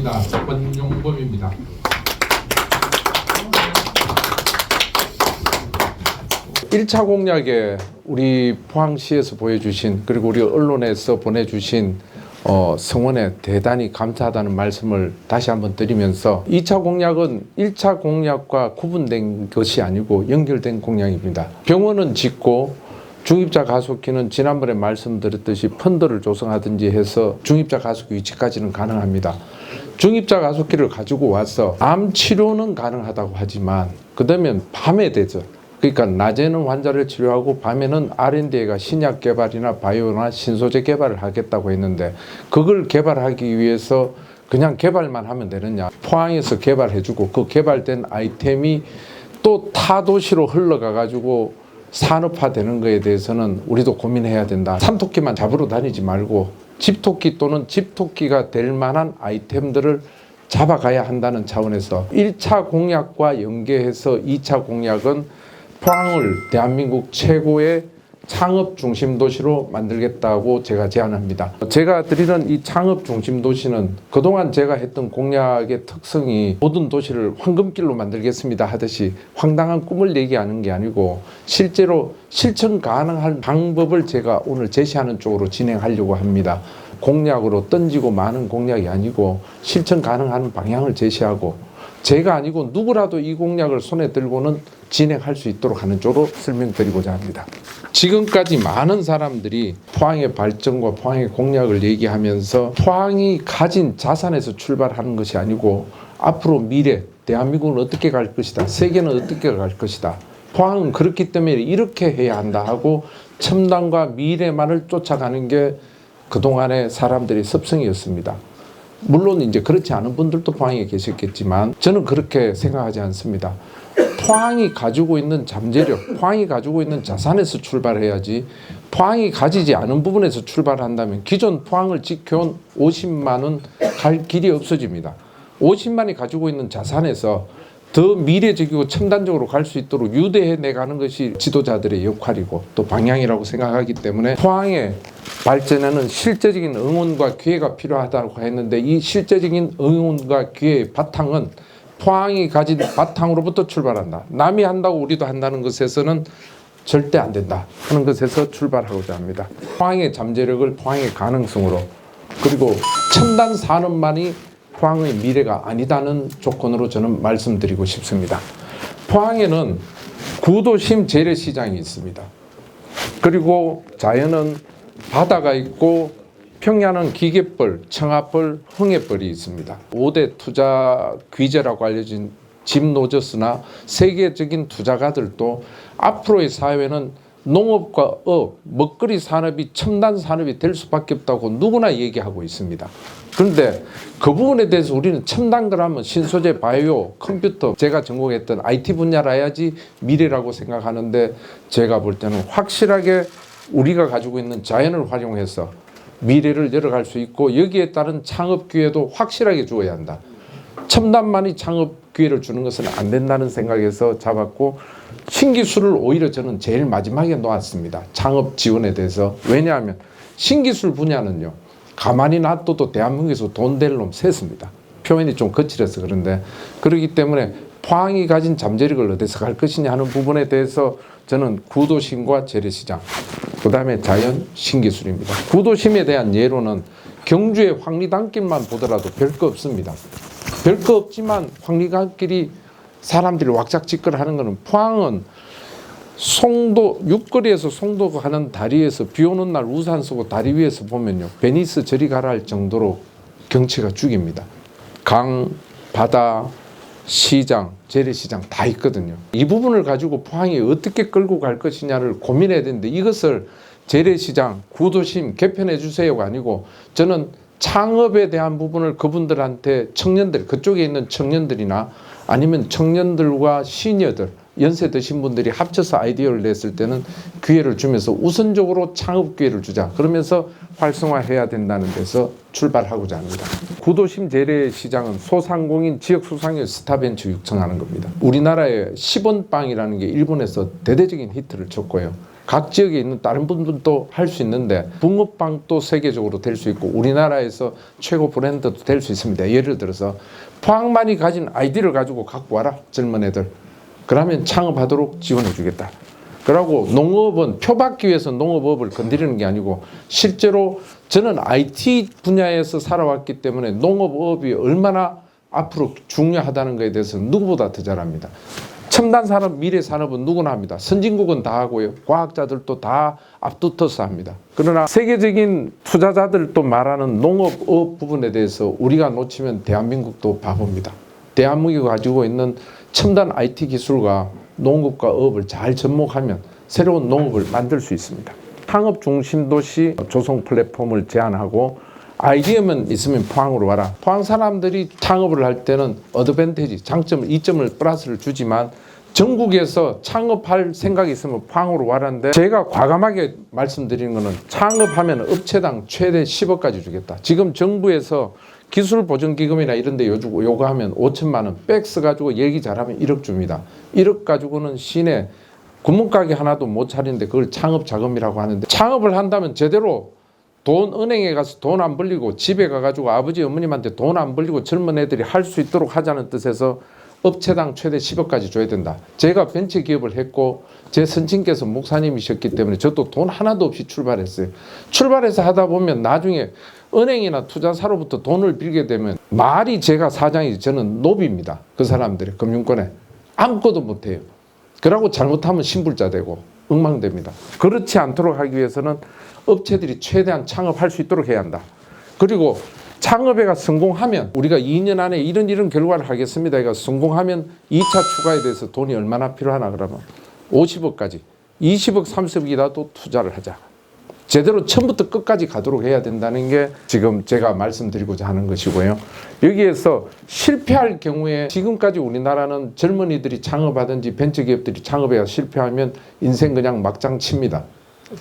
반갑습니다. 권용범입니다. 일차 공약에 우리 포항시에서 보여주신, 그리고 우리 언론에서 보내주신 성원에 대단히 감사하다는 말씀을 다시 한번 드리면서 2차 공약은 1차 공약과 구분된 것이 아니고 연결된 공약입니다. 병원은 짓고 중입자 가속기는 지난번에 말씀드렸듯이 펀드를 조성하든지 해서 중입자 가속기 위치까지는 가능합니다. 중입자 가속기를 가지고 와서 암 치료는 가능하다고 하지만 그다음에 밤에 되죠. 그러니까 낮에는 환자를 치료하고 밤에는 R&D가 신약 개발이나 바이오나 신소재 개발을 하겠다고 했는데 그걸 개발하기 위해서 그냥 개발만 하면 되느냐. 포항에서 개발해주고 그 개발된 아이템이 또 타 도시로 흘러가가지고 산업화되는 거에 대해서는 우리도 고민해야 된다. 산토끼만 잡으러 다니지 말고 집토끼 또는 집토끼가 될 만한 아이템들을 잡아가야 한다는 차원에서 1차 공약과 연계해서 2차 공약은 포항을 대한민국 최고의 창업 중심 도시로 만들겠다고 제가 제안합니다. 제가 드리는 이 창업 중심 도시는 그동안 제가 했던 공약의 특성이 모든 도시를 황금길로 만들겠습니다 하듯이 황당한 꿈을 얘기하는 게 아니고 실제로 실천 가능한 방법을 제가 오늘 제시하는 쪽으로 진행하려고 합니다. 공약으로 던지고 많은 공약이 아니고 실천 가능한 방향을 제시하고 제가 아니고 누구라도 이 공약을 손에 들고는 진행할 수 있도록 하는 쪽으로 설명드리고자 합니다. 지금까지 많은 사람들이 포항의 발전과 포항의 공약을 얘기하면서 포항이 가진 자산에서 출발하는 것이 아니고 앞으로 미래 대한민국은 어떻게 갈 것이다, 세계는 어떻게 갈 것이다, 포항은 그렇기 때문에 이렇게 해야 한다 하고 첨단과 미래만을 쫓아가는 게 그동안의 사람들의 습성이었습니다. 물론 이제 그렇지 않은 분들도 포항에 계셨겠지만 저는 그렇게 생각하지 않습니다. 포항이 가지고 있는 잠재력, 포항이 가지고 있는 자산에서 출발해야지 포항이 가지지 않은 부분에서 출발한다면 기존 포항을 지켜온 50만은 갈 길이 없어집니다. 50만이 가지고 있는 자산에서 더 미래적이고 첨단적으로 갈 수 있도록 유대해 내가는 것이 지도자들의 역할이고 또 방향이라고 생각하기 때문에 포항의 발전에는 실제적인 응원과 기회가 필요하다고 했는데 이 실제적인 응원과 기회의 바탕은 포항이 가진 바탕으로부터 출발한다. 남이 한다고 우리도 한다는 것에서는 절대 안 된다 하는 것에서 출발하고자 합니다. 포항의 잠재력을 포항의 가능성으로, 그리고 첨단 산업만이 포항의 미래가 아니다는 조건으로 저는 말씀드리고 싶습니다. 포항에는 구도심 재래시장이 있습니다. 그리고 자연은 바다가 있고 평야는 기계벌, 청아벌, 흥해벌이 있습니다. 5대 투자 귀재라고 알려진 짐 노저스나 세계적인 투자가들도 앞으로의 사회는 농업과 업, 먹거리 산업이 첨단 산업이 될 수밖에 없다고 누구나 얘기하고 있습니다. 그런데 그 부분에 대해서 우리는 첨단 거라면 신소재, 바이오, 컴퓨터, 제가 전공했던 IT 분야라야지 미래라고 생각하는데 제가 볼 때는 확실하게 우리가 가지고 있는 자연을 활용해서 미래를 열어갈 수 있고 여기에 따른 창업 기회도 확실하게 주어야 한다. 첨단만이 창업 기회를 주는 것은 안 된다는 생각에서 잡았고 신기술을 오히려 저는 제일 마지막에 놓았습니다. 창업 지원에 대해서. 왜냐하면 신기술 분야는요, 가만히 놔둬도 대한민국에서 돈 될 놈 셌습니다. 표현이 좀 거칠어서 그런데 그렇기 때문에 포항이 가진 잠재력을 어디서 갈 것이냐 하는 부분에 대해서 저는 구도심과 재래시장, 그 다음에 자연, 신기술입니다. 구도심에 대한 예로는 경주의 황리단길만 보더라도 별거 없습니다. 별거 없지만 황리단길이 사람들이 왁작지껄 하는 것은 포항은 송도, 육거리에서 송도 가는 다리에서 비 오는 날 우산 쓰고 다리 위에서 보면요, 베니스 저리 가라 할 정도로 경치가 죽입니다. 강, 바다, 시장, 재래시장 다 있거든요. 이 부분을 가지고 포항이 어떻게 끌고 갈 것이냐를 고민해야 되는데 이것을 재래시장, 구도심 개편해 주세요가 아니고 저는 창업에 대한 부분을 그분들한테 청년들, 그쪽에 있는 청년들이나 아니면 청년들과 시니어들, 연세 드신 분들이 합쳐서 아이디어를 냈을 때는 기회를 주면서 우선적으로 창업 기회를 주자. 그러면서 활성화해야 된다는 데서 출발하고자 합니다. 구도심 재래시장은 소상공인 지역 소상인 스타벤처 육성하는 겁니다. 우리나라의 10원빵이라는 게 일본에서 대대적인 히트를 쳤고요. 각 지역에 있는 다른 분들도 할 수 있는데 붕어빵도 세계적으로 될 수 있고 우리나라에서 최고 브랜드도 될 수 있습니다. 예를 들어서 포항만이 가진 아이디어를 가지고 갖고 와라 젊은 애들. 그러면 창업하도록 지원해 주겠다. 그러고 농업은 표 받기 위해서 농업업을 건드리는 게 아니고 실제로 저는 IT 분야에서 살아왔기 때문에 농업업이 얼마나 앞으로 중요하다는 것에 대해서 누구보다 더 잘 압니다. 첨단 산업, 미래 산업은 누구나 합니다. 선진국은 다 하고요. 과학자들도 다 앞붙어서 합니다. 그러나 세계적인 투자자들도 말하는 농업업 부분에 대해서 우리가 놓치면 대한민국도 바보입니다. 대한민국이 가지고 있는 첨단 IT 기술과 농업과 업을 잘 접목하면 새로운 농업을 만들 수 있습니다. 창업 중심 도시 조성 플랫폼을 제안하고 아이디어만 있으면 포항으로 와라. 포항 사람들이 창업을 할 때는 어드밴티지, 장점을, 이점을 플러스를 주지만 전국에서 창업할 생각이 있으면 포항으로 와라는데 제가 과감하게 말씀드리는 거는 창업하면 업체당 최대 10억까지 주겠다. 지금 정부에서 기술보전기금이나 이런 데 요구하면 5천만 원, 백스 가지고 얘기 잘하면 1억 줍니다. 1억 가지고는 시내 구멍가게 하나도 못 차리는데 그걸 창업자금이라고 하는데 창업을 한다면 제대로 은행에 가서 돈 안 벌리고 집에 가가지고 아버지 어머님한테 돈 안 벌리고 젊은 애들이 할 수 있도록 하자는 뜻에서 업체당 최대 10억까지 줘야 된다. 제가 벤처기업을 했고 제 선친께서 목사님이셨기 때문에 저도 돈 하나도 없이 출발했어요. 출발해서 하다 보면 나중에 은행이나 투자사로부터 돈을 빌게 되면 말이 제가 사장이지 저는 노비입니다. 그 사람들이 금융권에 아무것도 못해요. 그러고 잘못하면 신불자 되고 엉망됩니다. 그렇지 않도록 하기 위해서는 업체들이 최대한 창업할 수 있도록 해야 한다. 그리고 창업에가 성공하면 우리가 2년 안에 이런 결과를 하겠습니다. 그러니까 성공하면 2차 추가에 대해서 돈이 얼마나 필요하나 그러면 50억까지 20억 30억이라도 투자를 하자. 제대로 처음부터 끝까지 가도록 해야 된다는 게 지금 제가 말씀드리고자 하는 것이고요. 여기에서 실패할 경우에 지금까지 우리나라는 젊은이들이 창업하든지 벤처기업들이 창업에 실패하면 인생 그냥 막장 칩니다.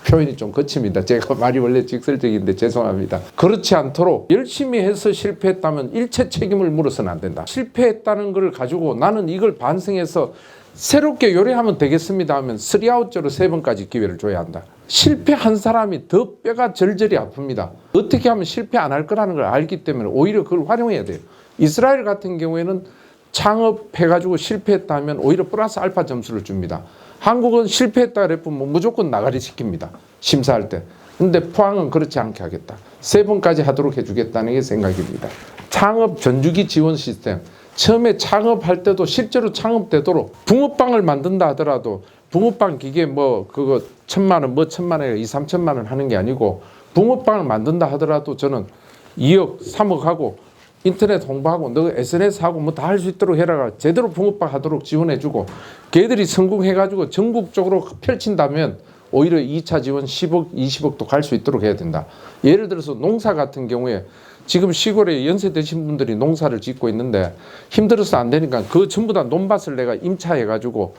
표현이 좀 거칩니다. 제가 말이 원래 직설적인데 죄송합니다. 그렇지 않도록 열심히 해서 실패했다면 일체 책임을 물어서는 안 된다. 실패했다는 걸 가지고 나는 이걸 반성해서 새롭게 요리하면 되겠습니다 하면 3아웃제로 3번까지 기회를 줘야 한다. 실패한 사람이 더 뼈가 절절히 아픕니다. 어떻게 하면 실패 안 할 거라는 걸 알기 때문에 오히려 그걸 활용해야 돼요. 이스라엘 같은 경우에는 창업해가지고 실패했다면 오히려 플러스 알파 점수를 줍니다. 한국은 실패했다 그랬으면 무조건 나가리 시킵니다. 심사할 때. 근데 포항은 그렇지 않게 하겠다. 3번까지 하도록 해주겠다는 게 생각입니다. 창업 전주기 지원 시스템. 처음에 창업할 때도 실제로 창업되도록 붕어빵을 만든다 하더라도 붕어빵 기계 그거 1,000만 원, 1,000만 원에 2, 3천만 원 하는 게 아니고 붕어빵을 만든다 하더라도 저는 2억, 3억 하고 인터넷 홍보하고 너 SNS 하고 뭐 다 할 수 있도록 해라. 제대로 붕어빵 하도록 지원해주고 걔들이 성공해가지고 전국적으로 펼친다면 오히려 2차 지원 10억, 20억도 갈 수 있도록 해야 된다. 예를 들어서 농사 같은 경우에 지금 시골에 연세 드신 분들이 농사를 짓고 있는데 힘들어서 안 되니까 그 전부 다 논밭을 내가 임차해가지고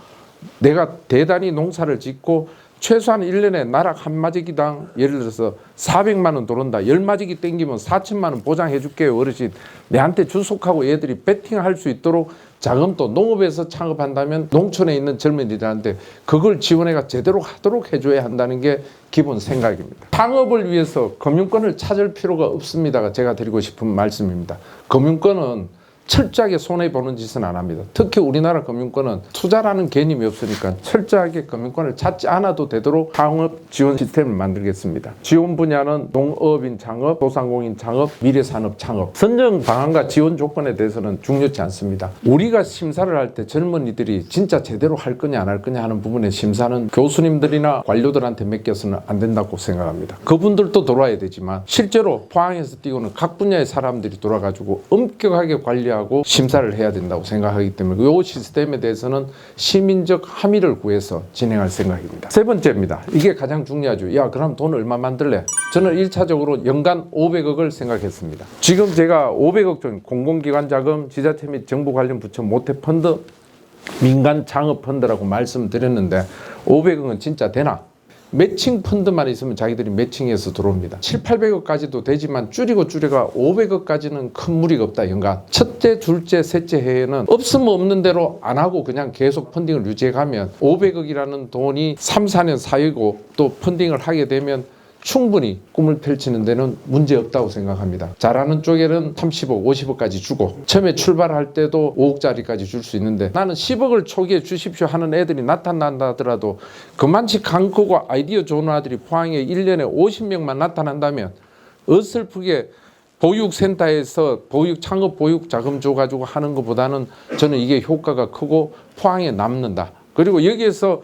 내가 대단히 농사를 짓고 최소한 1년에 나락 한 마지기당 예를 들어서 400만 원 들어온다. 10마지기 땡기면 4천만 원 보장해 줄게요. 어르신 내한테 주속하고 얘들이 배팅할 수 있도록 자금도 농업에서 창업한다면 농촌에 있는 젊은이들한테 그걸 지원해가 제대로 하도록 해줘야 한다는 게 기본 생각입니다. 창업을 위해서 금융권을 찾을 필요가 없습니다가 제가 드리고 싶은 말씀입니다. 금융권은 철저하게 손해보는 짓은 안 합니다. 특히 우리나라 금융권은 투자라는 개념이 없으니까 철저하게 금융권을 찾지 않아도 되도록 창업 지원 시스템을 만들겠습니다. 지원 분야는 농업인 창업, 소상공인 창업, 미래산업 창업. 선정 방안과 지원 조건에 대해서는 중요치 않습니다. 우리가 심사를 할 때 젊은이들이 진짜 제대로 할 거냐 안 할 거냐 하는 부분의 심사는 교수님들이나 관료들한테 맡겨서는 안 된다고 생각합니다. 그분들도 돌아야 되지만 실제로 포항에서 뛰고는 각 분야의 사람들이 돌아가지고 엄격하게 관리하고 심사를 해야 된다고 생각하기 때문에 이 시스템에 대해서는 시민적 함의를 구해서 진행할 생각입니다. 세 번째입니다. 이게 가장 중요하죠. 야, 그럼 돈 얼마 만들래? 저는 1차적으로 연간 500억을 생각했습니다. 지금 제가 500억 전 공공기관 자금, 지자체 및 정부 관련 부처 모태 펀드, 민간 창업 펀드라고 말씀드렸는데 500억은 진짜 되나? 매칭 펀드만 있으면 자기들이 매칭해서 들어옵니다. 7, 800억까지도 되지만 줄이고 줄여가 500억까지는 큰 무리가 없다. 연간 첫째, 둘째, 셋째 해에는 없으면 없는 대로 안 하고 그냥 계속 펀딩을 유지해가면 500억이라는 돈이 3, 4년 사이고 또 펀딩을 하게 되면 충분히 꿈을 펼치는 데는 문제 없다고 생각합니다. 잘하는 쪽에는 30억, 50억까지 주고 처음에 출발할 때도 5억짜리까지 줄 수 있는데 나는 10억을 초기에 주십시오 하는 애들이 나타난다 하더라도 그만치 강 크고 아이디어 좋은 아들이 포항에 1년에 50명만 나타난다면 어설프게 보육센터에서 창업 보육 자금 줘가지고 하는 것보다는 저는 이게 효과가 크고 포항에 남는다. 그리고 여기에서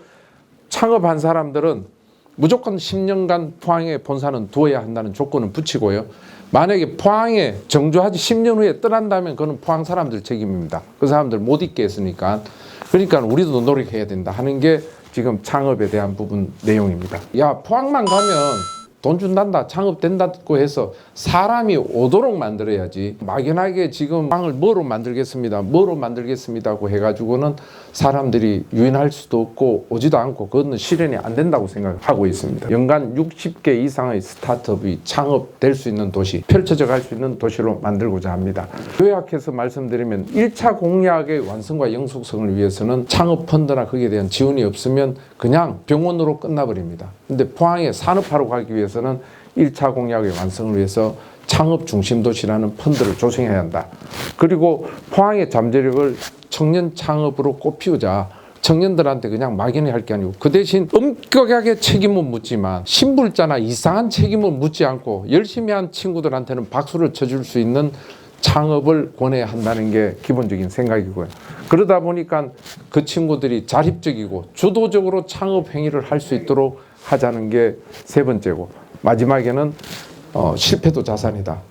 창업한 사람들은 무조건 10년간 포항에 본사는 두어야 한다는 조건은 붙이고요. 만약에 포항에 정주하지 10년 후에 떠난다면 그건 포항 사람들 책임입니다. 그 사람들 못 있게 했으니까. 그러니까 우리도 노력해야 된다 하는 게 지금 창업에 대한 부분 내용입니다. 야, 포항만 가면 돈 준단다, 창업된다고 해서 사람이 오도록 만들어야지. 막연하게 지금 포항을 뭐로 만들겠습니다고 해가지고는 사람들이 유인할 수도 없고 오지도 않고 그거는 실현이 안 된다고 생각하고 있습니다. 연간 60개 이상의 스타트업이 창업될 수 있는 도시, 펼쳐져 갈 수 있는 도시로 만들고자 합니다. 요약해서 말씀드리면 1차 공약의 완성과 영속성을 위해서는 창업 펀드나 거기에 대한 지원이 없으면 그냥 병원으로 끝나버립니다. 근데 포항에 산업화로 가기 위해서는 1차 공약의 완성을 위해서 창업 중심 도시라는 펀드를 조성해야 한다. 그리고 포항의 잠재력을 청년 창업으로 꽃피우자. 청년들한테 그냥 막연히 할 게 아니고 그 대신 엄격하게 책임은 묻지만 신불자나 이상한 책임은 묻지 않고 열심히 한 친구들한테는 박수를 쳐줄 수 있는 창업을 권해야 한다는 게 기본적인 생각이고요. 그러다 보니까 그 친구들이 자립적이고 주도적으로 창업 행위를 할 수 있도록 하자는 게 세 번째고, 마지막에는 실패도 자산이다.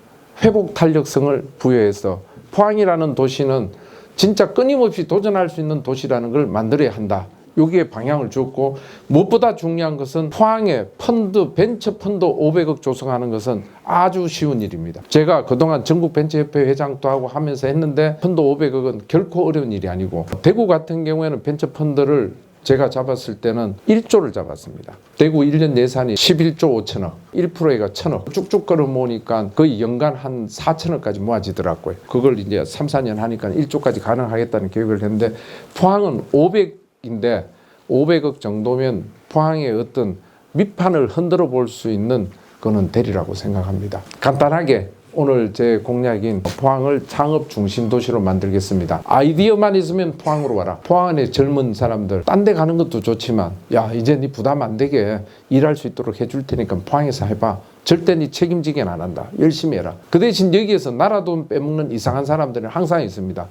회복 탄력성을 부여해서 포항이라는 도시는 진짜 끊임없이 도전할 수 있는 도시라는 걸 만들어야 한다. 여기에 방향을 줬고, 무엇보다 중요한 것은 포항에 펀드, 벤처 펀드 500억 조성하는 것은 아주 쉬운 일입니다. 제가 그동안 전국벤처협회 회장도 하고 하면서 했는데 펀드 500억은 결코 어려운 일이 아니고, 대구 같은 경우에는 벤처 펀드를 제가 잡았을 때는 1조를 잡았습니다. 대구 1년 예산이 11조 5천억, 1%가 1천억. 쭉쭉 끌어 모으니까 거의 연간 한 4천억까지 모아지더라고요. 그걸 이제 3, 4년 하니까 1조까지 가능하겠다는 계획을 했는데, 포항은 500인데 500억 정도면 포항의 어떤 밑판을 흔들어 볼 수 있는 그는 되리라고 생각합니다. 간단하게 오늘 제 공약인 포항을 창업 중심 도시로 만들겠습니다. 아이디어만 있으면 포항으로 와라. 포항 안에 젊은 사람들 딴 데 가는 것도 좋지만, 야, 이제 네 부담 안 되게 일할 수 있도록 해줄 테니까 포항에서 해봐. 절대 네 책임지게는 안 한다. 열심히 해라. 그 대신 여기에서 나라 돈 빼먹는 이상한 사람들은 항상 있습니다.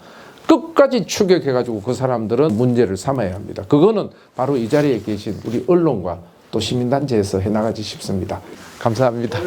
끝까지 추격해가지고 그 사람들은 문제를 삼아야 합니다. 그거는 바로 이 자리에 계신 우리 언론과 또 시민단체에서 해나가지 싶습니다. 감사합니다.